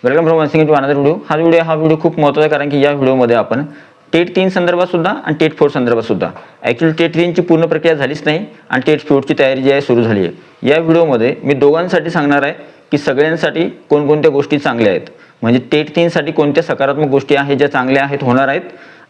Welcome from once again to another video. हा video खूप महत्त्वाचा आहे, कारण की या व्हिडिओमध्ये आपण टेट 3 संदर्भात सुद्धा आणि टेट 4 संदर्भात सुद्धा ॲक्च्युअली टेट 3 ची पूर्ण प्रक्रिया झालीच नाही आणि टेट 4 ची तयारी जी आहे सुरू झाली आहे. या व्हिडिओमध्ये मी दोघांसाठी सांगणार आहे की सगळ्यांसाठी कोणकोणत्या गोष्टी चांगल्या आहेत, म्हणजे टेट 3 साठी कोणत्या सकारात्मक गोष्टी आहेत ज्या चांगल्या आहेत होणार आहेत,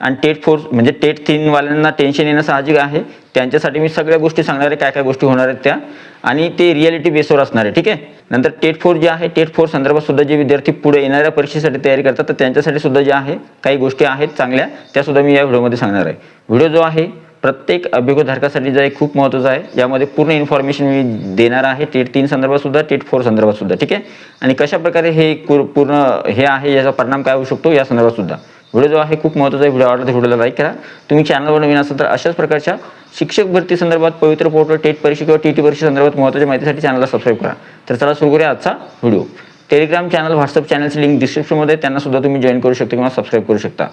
आणि टेट 4 म्हणजे टेट 3 वाल्यांना टेन्शन येणं साहजिक आहे, त्यांच्यासाठी मी सगळ्या गोष्टी सांगणार आहे, काय काय गोष्टी होणार आहेत त्या, आणि ते रियालिटी बेसवर असणार आहे. ठीक आहे. नंतर टेट 4 जे आहे, टेट 4 संदर्भात सुद्धा जे विद्यार्थी पुढे येणाऱ्या परीक्षेसाठी तयारी करतात तर त्यांच्यासाठी सुद्धा जे आहे काही गोष्टी आहेत चांगल्या, त्या सुद्धा मी या व्हिडिओमध्ये सांगणार आहे. व्हिडिओ जो आहे प्रत्येक अभियोगधारकासाठी जे आहे खूप महत्त्वाचा आहे. यामध्ये पूर्ण इन्फॉर्मेशन मी देणार आहे टेट 3 संदर्भात सुद्धा, टेट 4 संदर्भात सुद्धा. ठीक आहे. आणि कशा प्रकारे हे पूर्ण हे आहे, याचा परिणाम काय होऊ शकतो या संदर्भात सुद्धा. व्हिडिओ जो आहे खूप महत्त्वाचा आहे. व्हिडिओ आवडला तर व्हिडिओला लाईक करा. तुम्ही चॅनलवर नवीन असाल तर अशाच प्रकारच्या शिक्षक भरती संदर्भात, पवित्र पोर्टल, टेट परीक्षा किंवा टीटी परीक्षा संदर्भात महत्त्वाच्या माहितीसाठी चॅनलला सबस्क्राईब करा. तर चला सुरू करूया आजचा व्हिडिओ. टेलिग्राम चॅनल, व्हॉट्सअप चॅनलची लिंक डिस्क्रिप्शनमध्ये, त्यांना सुद्धा तुम्ही जॉईन करू शकता किंवा सबस्क्राईब करू शकता.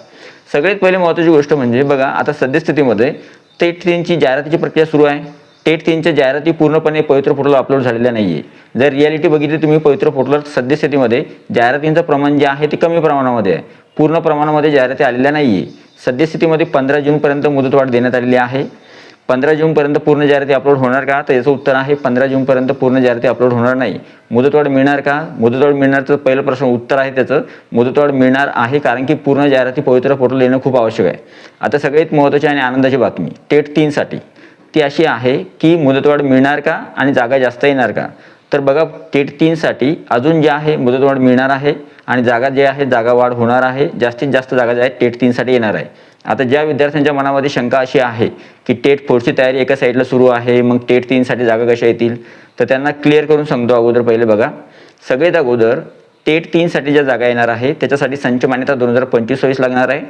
सगळ्यात पहिले महत्त्वाची गोष्ट म्हणजे बघा, आता सद्यस्थितीमध्ये टेट 3 ची जाहिरातीची प्रक्रिया सुरू आहे. टेट 3 च्या जाहिराती पूर्णपणे पवित्र पोर्टलवर अपलोड झालेल्या नाही आहे. जर रियालिटी बघितली तुम्ही, पवित्र पोर्टलवर सद्यस्थितीमध्ये जाहिरातींचं प्रमाण जे आहे ते कमी प्रमाणामध्ये आहे, पूर्ण प्रमाणामध्ये जाहिराती आलेल्या नाही आहे. सद्यस्थितीमध्ये 15 जूनपर्यंत मुदतवाढ देण्यात आलेली आहे. 15 जूनपर्यंत पूर्ण जाहिराती अपलोड होणार का, तर याचं उत्तर आहे 15 जूनपर्यंत पूर्ण जाहिराती अपलोड होणार नाही. मुदतवाढ मिळणार का, मुदतवाढ मिळणार तर पहिलं प्रश्न उत्तर आहे त्याचं, मुदतवाढ मिळणार आहे, कारण की पूर्ण जाहिराती पवित्र पोर्टल येणं खूप आवश्यक आहे. आता सगळ्यात महत्त्वाची आणि आनंदाची बातमी टेट 3 साठी ती अशी आहे की मुदतवाढ मिळणार का आणि जागा जास्त येणार का. तर बघा, टेट 3 साठी अजून जे आहे मुदतवाढ मिळणार आहे आणि जागा जे आहे जागा वाढ होणार आहे. जास्तीत जास्त जागा ज्या आहेत टेट 3 साठी येणार आहे. आता ज्या विद्यार्थ्यांच्या मनामध्ये शंका अशी आहे की टेट 4 ची तयारी एका साईडला सुरू आहे, मग टेट 3 साठी जागा कशा येतील, तर त्यांना क्लिअर करून सांगतो अगोदर. पहिले बघा, सगळ्यात अगोदर टेट 3 साठी ज्या जागा येणार आहे त्याच्यासाठी संच मान्यता 2025-26 लागणार आहे.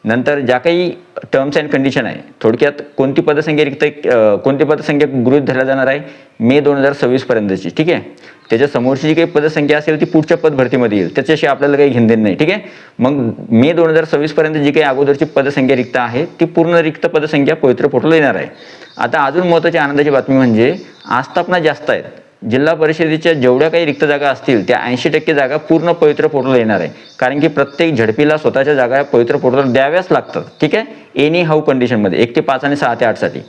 नंतर ज्या काही टर्म्स अँड कंडिशन आहे, थोडक्यात कोणती पदसंख्या कोणती पदसंख्या गृहीत धरल्या जाणार आहे मे 2026 पर्यंतची. ठीक आहे. त्याच्या समोरची जी काही पदसंख्या असेल ती पुढच्या पद भरतीमध्ये येईल, त्याच्याशी आपल्याला काही घेणदेण नाही. ठीक आहे. मग मे 2026 पर्यंत जी काही अगोदरची पदसंख्या रिक्त आहे ती पूर्ण रिक्त पदसंख्या पवित्र पोर्टलला येणार आहे. आता अजून महत्त्वाची आनंदाची बातमी म्हणजे आस्थापना जास्त आहेत. जिल्हा परिषदेच्या जेवढ्या काही रिक्त जागा असतील त्या 80% जागा पूर्ण पवित्र पोर्टलला येणार आहे, कारण की प्रत्येक झडपीला स्वतःच्या जागा पवित्र पोर्टलला द्याव्याच लागतात. ठीक आहे. एनी हाऊ कंडिशनमध्ये 1 ते 5 आणि 6 ते 8 साठी.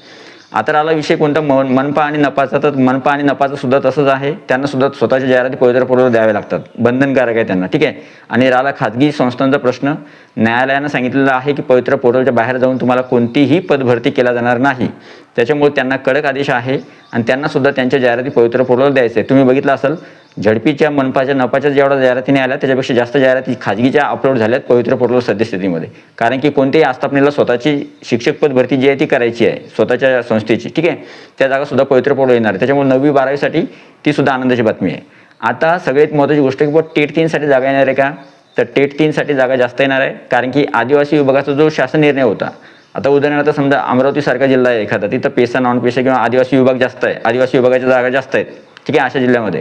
आता आला विषय कोणता, मनपा आणि नपाचा. तर मनपा आणि नपाचं सुद्धा तसंच आहे, त्यांना सुद्धा स्वतःच्या जाहिराती पवित्र पोर्टलवर द्याव्या लागतात, बंधनकारक आहे त्यांना. ठीक आहे. आणि राहिला खाजगी संस्थांचा प्रश्न, न्यायालयानं सांगितलेलं आहे की पवित्र पोर्टलच्या बाहेर जाऊन तुम्हाला कोणतीही पदभरती केला जाणार नाही. त्याच्यामुळे त्यांना कडक आदेश आहे आणि त्यांना सुद्धा त्यांच्या जाहिराती पवित्र पोर्टलवर द्यायचे आहे. तुम्ही बघितलं असेल, झडपीच्या, मनपाच्या, नपाच्या जेवढ्या जाहिरातीने आल्या त्याच्यापेक्षा जास्त जाहिराती खाजगीच्या अपलोड झाल्यात पवित्र पोर्टलवर सद्यस्थितीमध्ये, कारण की कोणत्याही आस्थापनेला स्वतःची शिक्षक पद भरती जी आहे ती करायची आहे स्वतःच्या संस्थेची. ठीक आहे. त्या जागा सुद्धा पवित्र पोर्टलवर येणार आहे. त्याच्यामुळे 9वी 12वी साठी ती सुद्धा आनंदाची बातमी आहे. आता सगळ्यात महत्त्वाची गोष्ट की टेट 3 साठी जागा येणार आहे का, तर टेट 3 साठी जागा जास्त येणार आहे, कारण की आदिवासी विभागाचा जो शासन निर्णय होता, आता उदाहरणार्थ समजा अमरावती सारखा जिल्हा आहे एखादा, तिथं पेसा, नॉन पेसा किंवा आदिवासी विभाग जास्त आहे, आदिवासी विभागाच्या जागा जास्त आहेत. ठीक आहे. अशा जिल्ह्यामध्ये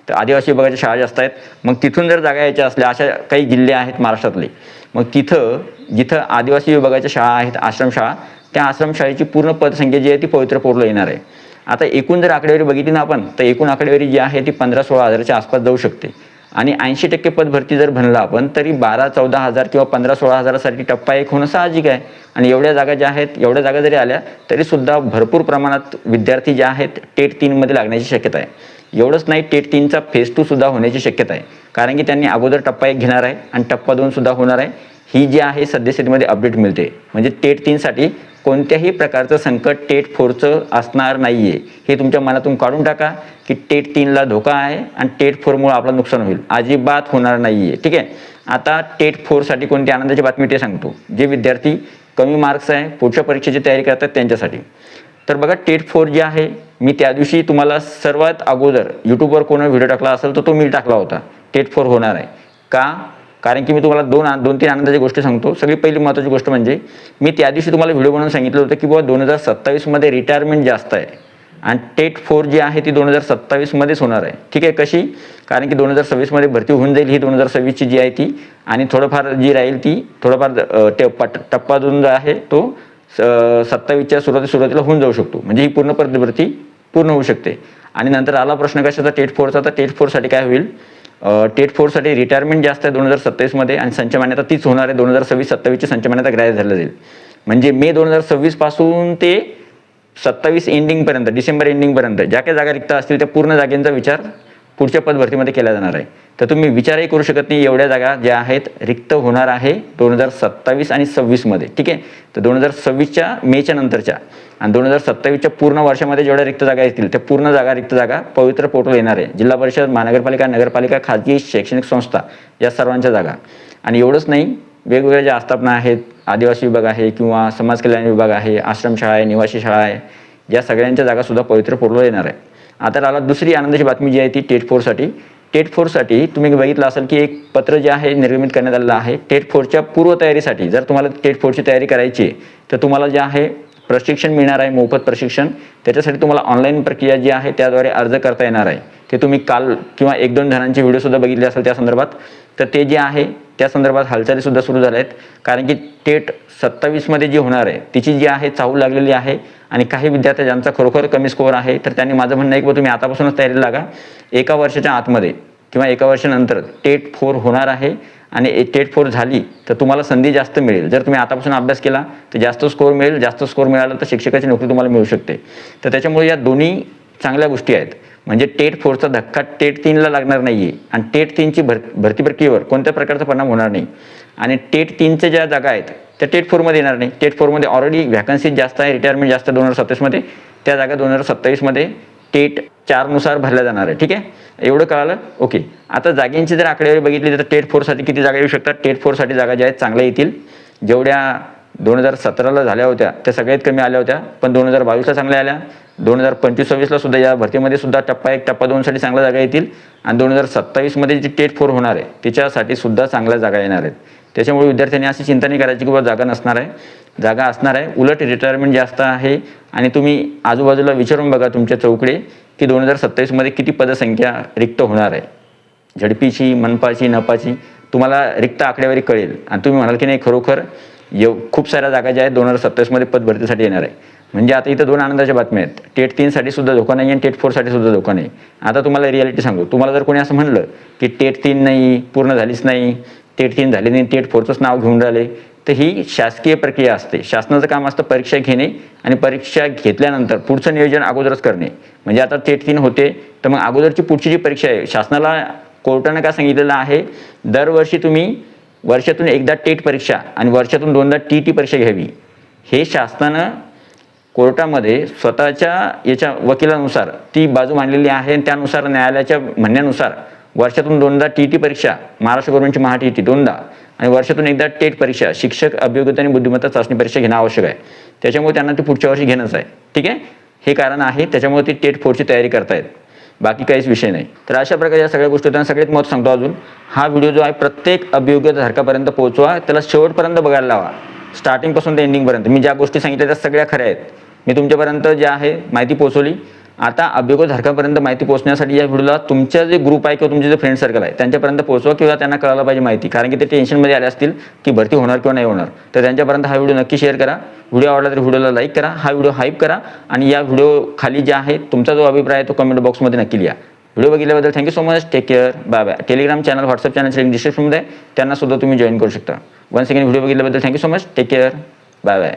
तर आदिवासी विभागाच्या शाळा जास्त आहेत. मग तिथून जर जागा यायच्या असल्या, अशा काही जिल्हे आहेत महाराष्ट्रातले, मग जिथं आदिवासी विभागाच्या शाळा आहेत, आश्रमशाळा, त्या आश्रमशाळेची पूर्ण पदसंख्या जी आहे ती पवित्र पोर्टलला येणार आहे. आता एकूण जर आकडेवारी बघितली ना आपण, तर एकूण आकडेवारी जी आहे ती 15-16 हजाराच्या आसपास जाऊ शकते. आणि 80% पदभरती जर म्हणलं आपण तरी 12-14 हजार किंवा 15-16 हजारासाठी टप्पा 1 होणं साहजिक आहे. आणि एवढ्या जागा ज्या आहेत, एवढ्या जागा जरी आल्या तरी सुद्धा भरपूर प्रमाणात विद्यार्थी जे आहेत टेट 3 मध्ये लागण्याची शक्यता आहे. एवढंच नाही, टेट 3 चा फेज 2 सुद्धा होण्याची शक्यता आहे, कारण की त्यांनी अगोदर टप्पा 1 घेणार आहे आणि टप्पा 2 सुद्धा होणार आहे. ही जी आहे सद्यस्थितीमध्ये अपडेट मिळते. म्हणजे टेट 3 साठी कोणत्याही प्रकारचं संकट टेट 4चं असणार नाही आहे. हे तुमच्या मनातून काढून टाका की टेट 3 ला धोका आहे आणि टेट 4मुळे आपलं नुकसान होईल, अजिबात होणार नाही आहे. ठीक आहे. आता टेट 4 साठी कोणती आनंदाची बातमी ते सांगतो. जे विद्यार्थी कमी मार्क्स आहे, पुढच्या परीक्षेची तयारी करतात त्यांच्यासाठी. तर बघा, टेट 4 जे आहे, मी त्या दिवशी तुम्हाला सर्वात अगोदर यूट्यूबवर कोणी व्हिडिओ टाकला असेल तर तो मी टाकला होता. टेट 4 होणार आहे का, कारण की मी तुम्हाला 2-3 आनंदाच्या गोष्टी सांगतो. सगळी पहिली महत्त्वाची गोष्ट म्हणजे मी त्या दिवशी तुम्हाला व्हिडिओ बनवून सांगितलं होतं की बाबा 2027 मध्ये रिटायरमेंट जास्त आहे आणि टेट 4 जी आहे ती 2027 मध्येच होणार आहे. ठीक आहे. कशी, कारण की 2026 मध्ये भरती होऊन जाईल ही 2026 ची जी आहे ती, आणि थोडंफार जी राहील ती थोडंफार टप्पा 2 जो आहे तो 27च्या सुरुवातीला होऊन जाऊ शकतो. म्हणजे ही पूर्ण पदभरती पूर्ण होऊ शकते. आणि नंतर आला प्रश्न कशाचा, टेट 4चा. तर टेट 4साठी काय होईल, टेट 4साठी रिटायरमेंट जास्त आहे 2027मध्ये आणि संच मान्यता तीच होणार आहे. 2026-27ची संच मान्यता ग्राह्य धरल्या जाईल. म्हणजे मे 2026 पासून ते 27 एंडिंगपर्यंत, डिसेंबर एंडिंगपर्यंत ज्या काही जागा रिक्त असतील त्या पूर्ण जागेंचा विचार पुढच्या पदभरतीमध्ये केला जाणार आहे. तर तुम्ही विचारही करू शकत नाही एवढ्या जागा ज्या आहेत रिक्त होणार आहे 2027 आणि 26मध्ये. ठीक आहे. तर 2026च्या मेच्या नंतरच्या आणि 2027च्या पूर्ण वर्षामध्ये जेवढ्या रिक्त जागा येतील त्या पूर्ण रिक्त जागा पवित्र पोर्टल येणार आहे. जिल्हा परिषद, महानगरपालिका, नगरपालिका, खाजगी शैक्षणिक संस्था या सर्वांच्या जागा. आणि एवढंच नाही, वेगवेगळ्या ज्या आस्थापना आहेत, आदिवासी विभाग आहे किंवा समाज कल्याण विभाग आहे, आश्रमशाळा आहे, निवासी शाळा आहे, या सगळ्यांच्या जागासुद्धा पवित्र पोर्टलवर येणार आहे. आता आला दुसरी आनंदाची बातमी जी आहे ती टेट 4साठी. टेट 4साठी तुम्ही बघितलं असेल की एक पत्र जे आहे निर्गमित करण्यात आलेलं आहे टेट 4च्या पूर्वतयारीसाठी. जर तुम्हाला टेट 4ची तयारी करायची आहे तर तुम्हाला जे आहे प्रशिक्षण मिळणार आहे, मोफत प्रशिक्षण. त्याच्यासाठी तुम्हाला ऑनलाईन प्रक्रिया जी आहे त्याद्वारे अर्ज करता येणार आहे. ते तुम्ही काल किंवा 1-2 जणांचे व्हिडिओसुद्धा बघितले असेल त्या संदर्भात. तर ते जे आहे त्या संदर्भात हालचालीसुद्धा सुरू झाल्या आहेत. कारण की टेट 27मध्ये जी होणार आहे तिची जी आहे चाहूल लागलेली आहे. आणि काही विद्यार्थी ज्यांचा खरोखर कमी स्कोअर आहे तर त्यांनी माझं म्हणणं आहे की तुम्ही आतापासूनच तयारीला लागा. 1 वर्षाच्या आतमध्ये किंवा 1 वर्षानंतर टेट 4 होणार आहे. आणि टेट 4 झाली तर तुम्हाला संधी जास्त मिळेल. जर तुम्ही आतापासून अभ्यास केला तर जास्त स्कोअर मिळेल. जास्त स्कोअर मिळाला तर शिक्षकाची नोकरी तुम्हाला मिळू शकते. तर त्याच्यामुळे या दोन्ही चांगल्या गोष्टी आहेत. म्हणजे टेट 4चा धक्का टेट 3ला लागणार नाही आहे. आणि टेट 3ची भरती प्रक्रियेवर कोणत्या प्रकारचा परिणाम होणार नाही. आणि टेट 3च्या ज्या जागा आहेत त्या टेट 4मध्ये येणार नाही. टेट 4मध्ये ऑलरेडी व्हॅकन्सी जास्त आहे, रिटायरमेंट जास्त 2027मध्ये. त्या जागा 2027मध्ये टेट 4नुसार भरल्या जाणार आहे. ठीक आहे, एवढं कळालं. ओके. आता जागेंची जर आकडेवारी बघितली तर टेट 4साठी किती जागा येऊ शकतात. टेट 4साठी जागा ज्या आहेत चांगल्या येतील. जेवढ्या 2017ला झाल्या होत्या त्या सगळ्यात कमी आल्या होत्या, पण 2022ला चांगल्या आल्या. 2025-26ला सुद्धा या भरतीमध्ये सुद्धा टप्पा 1, टप्पा 2साठी चांगल्या जागा येतील. आणि 2027मध्ये जी टेट 4 होणार आहे त्याच्यासाठी सुद्धा चांगल्या जागा येणार आहेत. त्याच्यामुळे विद्यार्थ्यांनी अशी चिंता नाही करायची की जागा नसणार आहे. जागा असणार आहे. उलट रिटायरमेंट जास्त आहे. आणि तुम्ही आजूबाजूला विचारून बघा तुमच्या चौकडे की 2027मध्ये किती पदसंख्या रिक्त होणार आहे. झडपीची, मनपाची, नपाची तुम्हाला रिक्त आकडेवारी कळेल. आणि तुम्ही म्हणाल की नाही खरोखर खूप साऱ्या जागा ज्या आहेत 2027मध्ये पदभरतीसाठी येणार आहे. म्हणजे आता इथं 2 आनंदाच्या बातम्या आहेत. टेट 3साठी सुद्धा धोका नाही आणि टेट 4साठी सुद्धा धोका नाही. आता तुम्हाला रियालिटी सांगू, तुम्हाला जर कोणी असं म्हणलं की टेट 3 नाही, पूर्ण झालीच नाही, टेट 3 झाली नाही, टेट 4चंच नाव घेऊन राहिले, तर ही शासकीय प्रक्रिया असते. शासनाचं काम असतं परीक्षा घेणे आणि परीक्षा घेतल्यानंतर पुढचं नियोजन अगोदरच करणे. म्हणजे आता टेट 3 होते तर मग अगोदरची पुढची जी परीक्षा आहे, शासनाला कोर्टानं काय सांगितलेलं आहे, दरवर्षी तुम्ही वर्षातून एकदा टेट परीक्षा आणि वर्षातून 2दा TT परीक्षा घ्यावी. हे शासनानं कोर्टामध्ये स्वतःच्या याच्या वकिलानुसार ती बाजू मांडलेली आहे. आणि त्यानुसार न्यायालयाच्या म्हणण्यानुसार वर्षातून 2दा TT परीक्षा, महाराष्ट्र गव्हर्नमेंटची महा-TT 2दा आणि वर्षातून एकदा टेट परीक्षा, शिक्षक अभियोग्यता आणि बुद्धिमत्ता चाचणी परीक्षा घेणं आवश्यक आहे. त्याच्यामुळे त्यांना ती पुढच्या वर्षी घेणंच आहे. ठीक आहे, हे कारण आहे. त्याच्यामुळे ती टेट 4ची तयारी करतायत, बाकी काहीच विषय नाही. तर अशा प्रकारे या सगळ्या गोष्टी होत्या. सगळ्यात महत्त्व सांगतो अजून, हा व्हिडिओ जो आहे प्रत्येक अभियोग्यधारकापर्यंत पोहोचवा. त्याला शेवटपर्यंत बघायला लावा, स्टार्टिंगपासून ते एंडिंगपर्यंत. मी ज्या गोष्टी सांगितल्या त्या सगळ्या खऱ्या आहेत. मी तुमच्यापर्यंत जे आहे माहिती पोहोचवली. आता अभियोग्यधारकापर्यंत माहिती पोहोचण्यासाठी या व्हिडिओला तुमच्या जे ग्रुप आहे किंवा तुमचे जे फ्रेंड सर्कल आहे त्यांच्यापर्यंत पोहोचवा किंवा त्यांना कळायला पाहिजे माहिती. कारण की ते टेन्शनमध्ये आले असतील की भरती होणार किंवा नाही होणार. तर त्यांच्यापर्यंत हा व्हिडिओ नक्की शेअर करा. व्हिडिओ आवडला तर व्हिडिओला लाईक करा, हा व्हिडिओ हाईप करा. आणि या व्हिडिओ खाली जे आहे तुमचा जो अभिप्राय आहे तो कमेंट बॉक्समध्ये नक्की लिहा. व्हिडिओ बघितल्याबद्दल thank you so much. Take care. Bye bye. Telegram channel, WhatsApp चॅनलची लिंक डिस्क्रिप्शनमध्ये आहे, त्यांना सुद्धा तुम्ही जॉईन करू शकता. वन्स अगेन व्हिडिओ बघितल्याबद्दल thank you so much. Take care. Bye bye.